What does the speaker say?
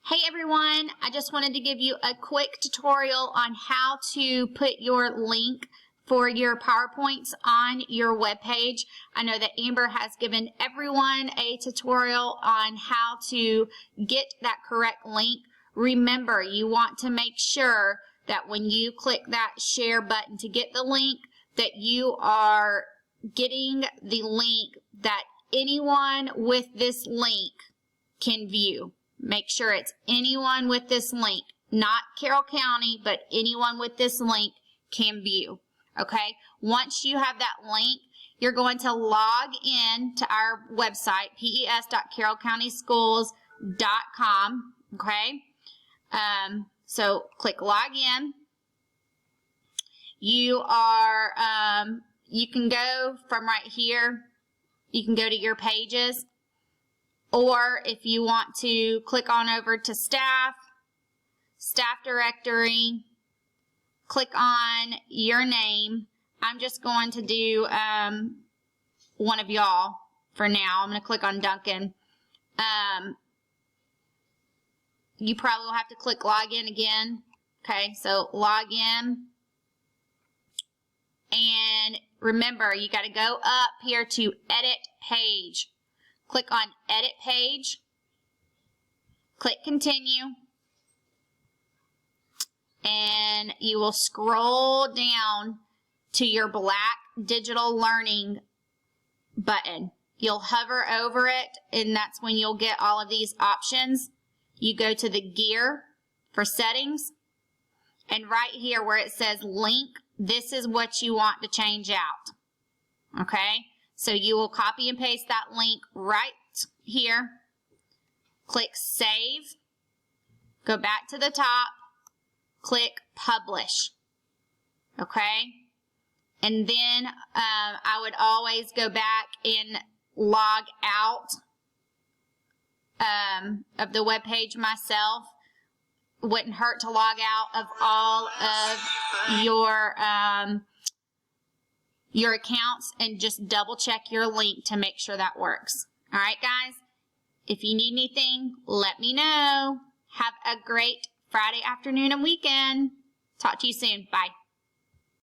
Hey everyone, I just wanted to give you a quick tutorial on how to put your link for your PowerPoints on your web page. I know that Amber has given everyone a tutorial on how to get that correct link. Remember, you want to make sure that when you click that share button to get the link, that you are getting the link that anyone with this link can view. Make sure it's anyone with this link, not Carroll County, but anyone with this link can view. Okay? Once you have that link, you're going to log in to our website, pes.carrollcountyschools.com. Okay? So click log in. You can go from right here. You can go to your pages. Or if you want to click on over to staff directory, click on your name. I'm just going to do one of y'all for now. I'm going to click on Duncan. You probably will have to click log in again. Okay, so log in. And remember, you got to go up here to edit page. Click on Edit Page, click Continue, and you will scroll down to your black Digital Learning button. You'll hover over it, and that's when you'll get all of these options. You go to the gear for settings, and right here where it says Link, this is what you want to change out. Okay? So you will copy and paste that link right here. Click Save. Go back to the top. Click Publish. Okay? And then I would always go back and log out of the web page myself. Wouldn't hurt to log out of all of your accounts and just double check your link to make sure that works. All right, guys? If you need anything, let me know. Have a great Friday afternoon and weekend. Talk to you soon. Bye.